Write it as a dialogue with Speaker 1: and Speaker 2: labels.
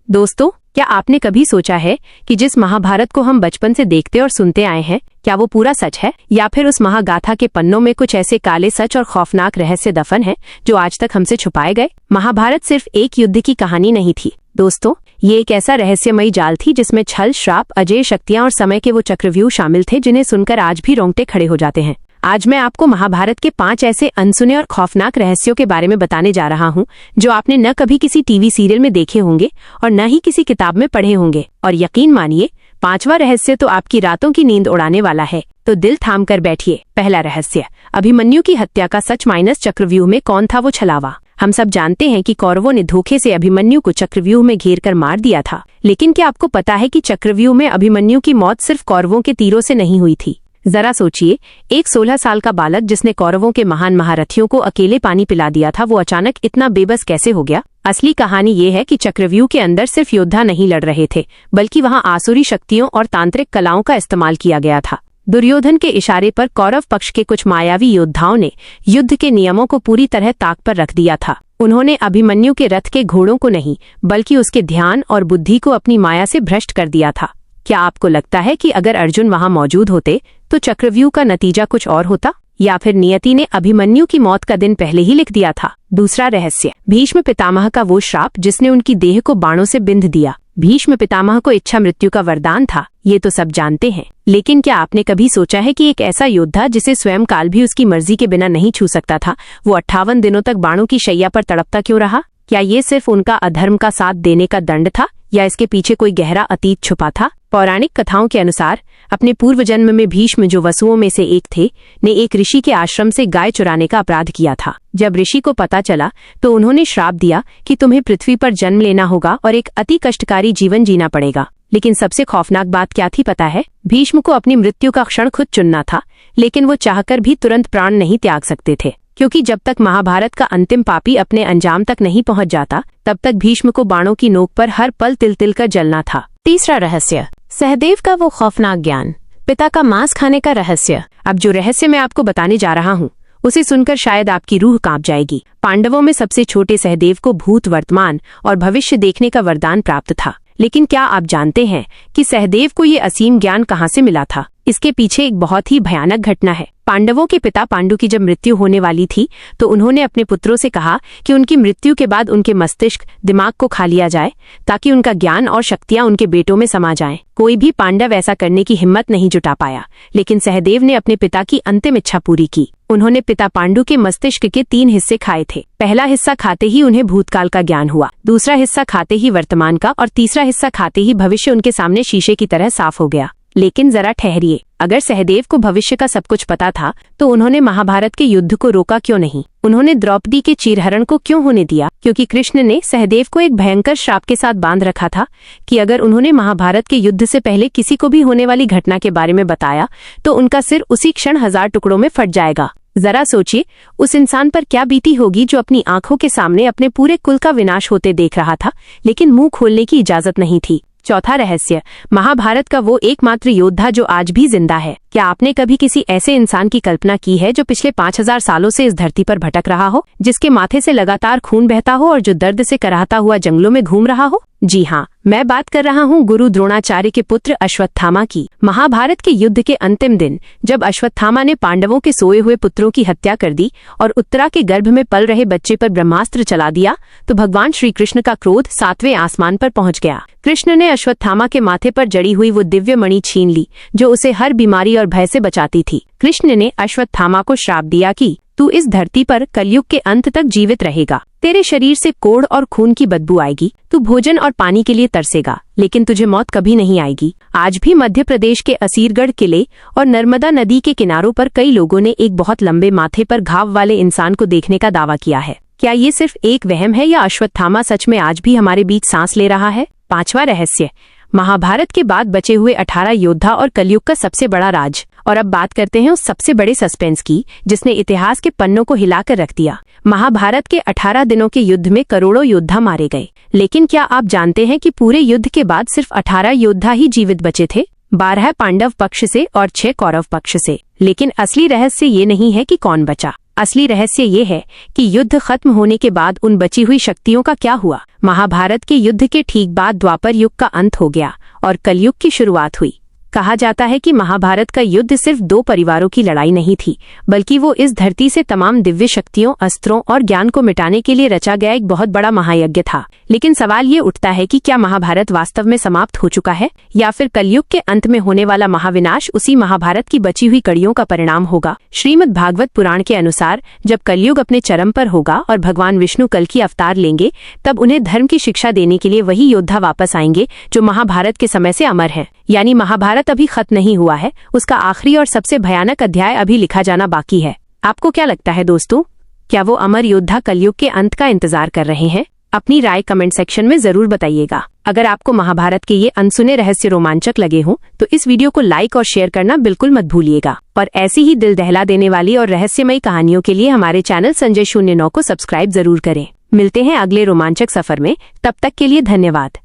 Speaker 1: दोस्तों, क्या आपने कभी सोचा है कि जिस महाभारत को हम बचपन से देखते और सुनते आए हैं, क्या वो पूरा सच है, या फिर उस महागाथा के पन्नों में कुछ ऐसे काले सच और खौफनाक रहस्य दफन हैं जो आज तक हमसे छुपाए गए? महाभारत सिर्फ एक युद्ध की कहानी नहीं थी दोस्तों, ये एक ऐसा रहस्यमयी जाल थी जिसमें छल, श्राप, अजय शक्तियां और समय के वो चक्रव्यूह शामिल थे जिन्हें सुनकर आज भी रोंगटे खड़े हो जाते हैं। आज मैं आपको महाभारत के 5 ऐसे अनसुने और खौफनाक रहस्यों के बारे में बताने जा रहा हूँ जो आपने न कभी किसी टीवी सीरियल में देखे होंगे और न ही किसी किताब में पढ़े होंगे। और यकीन मानिए, 5वां रहस्य तो आपकी रातों की नींद उड़ाने वाला है। तो दिल थाम कर बैठिए। पहला रहस्य, अभिमन्यु की हत्या का सच माइनस चक्रव्यूह में कौन था वो छलावा। हम सब जानते हैं कि कौरवों ने धोखे से अभिमन्यु को चक्रव्यूह में घेर कर मार दिया था, लेकिन क्या आपको पता है कि चक्रव्यूह में अभिमन्यु की मौत सिर्फ कौरवों के तीरों से नहीं हुई थी। जरा सोचिए, एक 16 साल का बालक जिसने कौरवों के महान महारथियों को अकेले पानी पिला दिया था, वो अचानक इतना बेबस कैसे हो गया। असली कहानी ये है कि चक्रव्यूह के अंदर सिर्फ योद्धा नहीं लड़ रहे थे, बल्कि वहां आसुरी शक्तियों और तांत्रिक कलाओं का इस्तेमाल किया गया था। दुर्योधन के इशारे पर कौरव पक्ष के कुछ मायावी योद्धाओं ने युद्ध के नियमों को पूरी तरह ताक पर रख दिया था। उन्होंने अभिमन्यु के रथ के घोड़ों को नहीं, बल्कि उसके ध्यान और बुद्धि को अपनी माया से भ्रष्ट कर दिया था। क्या आपको लगता है कि अगर अर्जुन वहां मौजूद होते तो चक्रव्यूह का नतीजा कुछ और होता, या फिर नियति ने अभिमन्यु की मौत का दिन पहले ही लिख दिया था? दूसरा रहस्य, भीष्म पितामह का वो श्राप जिसने उनकी देह को बाणों से बिंध दिया। भीष्म पितामह को इच्छा मृत्यु का वरदान था, ये तो सब जानते हैं, लेकिन क्या आपने कभी सोचा है कि एक ऐसा योद्धा जिसे स्वयं काल भी उसकी मर्जी के बिना नहीं छू सकता था, वो 58 दिनों तक बाणों की शैया पर तड़पता क्यों रहा? क्या ये सिर्फ उनका अधर्म का साथ देने का दंड था, या इसके पीछे कोई गहरा अतीत छुपा था? पौराणिक कथाओं के अनुसार अपने पूर्व जन्म में भीष्म, जो वसुओं में से एक थे, ने एक ऋषि के आश्रम से गाय चुराने का अपराध किया था। जब ऋषि को पता चला तो उन्होंने श्राप दिया कि तुम्हें पृथ्वी पर जन्म लेना होगा और एक अति कष्टकारी जीवन जीना पड़ेगा। लेकिन सबसे खौफनाक बात क्या थी पता है? भीष्म को अपनी मृत्यु का क्षण खुद चुनना था, लेकिन वो चाहकर भी तुरंत प्राण नहीं त्याग सकते थे, क्योंकि जब तक महाभारत का अंतिम पापी अपने अंजाम तक नहीं पहुंच जाता, तब तक भीष्म को बाणों की नोक पर हर पल तिल तिल कर जलना था। तीसरा रहस्य, सहदेव का वो खौफनाक ज्ञान, पिता का मांस खाने का रहस्य। अब जो रहस्य मैं आपको बताने जा रहा हूँ, उसे सुनकर शायद आपकी रूह कांप जाएगी। पांडवों में सबसे छोटे सहदेव को भूत, वर्तमान और भविष्य देखने का वरदान प्राप्त था। लेकिन क्या आप जानते हैं कि सहदेव को ये असीम ज्ञान कहाँ से मिला था? इसके पीछे एक बहुत ही भयानक घटना है। पांडवों के पिता पांडु की जब मृत्यु होने वाली थी, तो उन्होंने अपने पुत्रों से कहा कि उनकी मृत्यु के बाद उनके मस्तिष्क, दिमाग को खा लिया जाए, ताकि उनका ज्ञान और शक्तियां उनके बेटों में समा जाएं। कोई भी पांडव ऐसा करने की हिम्मत नहीं जुटा पाया, लेकिन सहदेव ने अपने पिता की अंतिम इच्छा पूरी की। उन्होंने पिता पांडु के मस्तिष्क के 3 हिस्से खाए थे। पहला हिस्सा खाते ही उन्हें भूतकाल का ज्ञान हुआ, दूसरा हिस्सा खाते ही वर्तमान का, और तीसरा हिस्सा खाते ही भविष्य उनके सामने शीशे की तरह साफ हो गया। लेकिन जरा ठहरिए, अगर सहदेव को भविष्य का सब कुछ पता था, तो उन्होंने महाभारत के युद्ध को रोका क्यों नहीं? उन्होंने द्रौपदी के चीरहरण को क्यों होने दिया? क्योंकि कृष्ण ने सहदेव को एक भयंकर श्राप के साथ बांध रखा था कि अगर उन्होंने महाभारत के युद्ध से पहले किसी को भी होने वाली घटना के बारे में बताया, तो उनका सिर उसी क्षण 1000 टुकड़ों में फट जाएगा। जरा सोचिए, उस इंसान पर क्या बीती होगी जो अपनी आंखों के सामने अपने पूरे कुल का विनाश होते देख रहा था, लेकिन मुंह खोलने की इजाजत नहीं थी। चौथा रहस्य, महाभारत का वो एकमात्र योद्धा जो आज भी जिंदा है। क्या आपने कभी किसी ऐसे इंसान की कल्पना की है जो पिछले 5000 सालों से इस धरती पर भटक रहा हो, जिसके माथे से लगातार खून बहता हो और जो दर्द से कराहता हुआ जंगलों में घूम रहा हो? जी हाँ, मैं बात कर रहा हूँ गुरु द्रोणाचार्य के पुत्र अश्वत्थामा की। महाभारत के युद्ध के अंतिम दिन जब अश्वत्थामा ने पांडवों के सोए हुए पुत्रों की हत्या कर दी और उत्तरा के गर्भ में पल रहे बच्चे पर ब्रह्मास्त्र चला दिया, तो भगवान श्री कृष्ण का क्रोध 7वें आसमान पर पहुंच गया। कृष्ण ने अश्वत्थामा के माथे पर जड़ी हुई वो दिव्य मणि छीन ली जो उसे हर बीमारी और भय से बचाती थी। कृष्ण ने अश्वत्थामा को श्राप दिया कि तू इस धरती पर कलयुग के अंत तक जीवित रहेगा। तेरे शरीर से कोढ़ और खून की बदबू आएगी, तू भोजन और पानी के लिए तरसेगा, लेकिन तुझे मौत कभी नहीं आएगी। आज भी मध्य प्रदेश के असीरगढ़ किले और नर्मदा नदी के किनारों पर कई लोगों ने एक बहुत लंबे माथे पर घाव वाले इंसान को देखने का दावा किया है। क्या ये सिर्फ एक वहम है, या अश्वत्थामा सच में आज भी हमारे बीच सांस ले रहा है? 5वां रहस्य, महाभारत के बाद बचे हुए 18 योद्धा और कलयुग का सबसे बड़ा राज। और अब बात करते हैं उस सबसे बड़े सस्पेंस की जिसने इतिहास के पन्नों को हिलाकर रख दिया। महाभारत के 18 दिनों के युद्ध में करोड़ों योद्धा मारे गए, लेकिन क्या आप जानते हैं कि पूरे युद्ध के बाद सिर्फ 18 योद्धा ही जीवित बचे थे? 12 पांडव पक्ष से और 6 कौरव पक्ष से। लेकिन असली रहस्य ये नहीं है कि कौन बचा, असली रहस्य ये है कि युद्ध खत्म होने के बाद उन बची हुई शक्तियों का क्या हुआ। महाभारत के युद्ध के ठीक बाद द्वापर युग का अंत हो गया और कलयुग की शुरुआत हुई। कहा जाता है कि महाभारत का युद्ध सिर्फ दो परिवारों की लड़ाई नहीं थी, बल्कि वो इस धरती से तमाम दिव्य शक्तियों, अस्त्रों और ज्ञान को मिटाने के लिए रचा गया एक बहुत बड़ा महायज्ञ था। लेकिन सवाल ये उठता है कि क्या महाभारत वास्तव में समाप्त हो चुका है, या फिर कलयुग के अंत में होने वाला महाविनाश उसी महाभारत की बची हुई कड़ियों का परिणाम होगा। श्रीमद् भागवत पुराण के अनुसार जब कलयुग अपने चरम पर होगा और भगवान विष्णु कल की अवतार लेंगे, तब उन्हें धर्म की शिक्षा देने के लिए वही योद्धा वापस आएंगे जो महाभारत के समय से अमर है। यानी महाभारत अभी खत्म नहीं हुआ है, उसका आखिरी और सबसे भयानक अध्याय अभी लिखा जाना बाकी है। आपको क्या लगता है दोस्तों, क्या वो अमर योद्धा कलयुग के अंत का इंतजार कर रहे हैं? अपनी राय कमेंट सेक्शन में जरूर बताइएगा। अगर आपको महाभारत के ये अनसुने रहस्य रोमांचक लगे हों तो इस वीडियो को लाइक और शेयर करना बिल्कुल मत भूलिएगा। और ऐसी ही दिल दहला देने वाली और रहस्यमयी कहानियों के लिए हमारे चैनल संजय 09 को सब्सक्राइब जरूर करें। मिलते हैं अगले रोमांचक सफर में, तब तक के लिए धन्यवाद।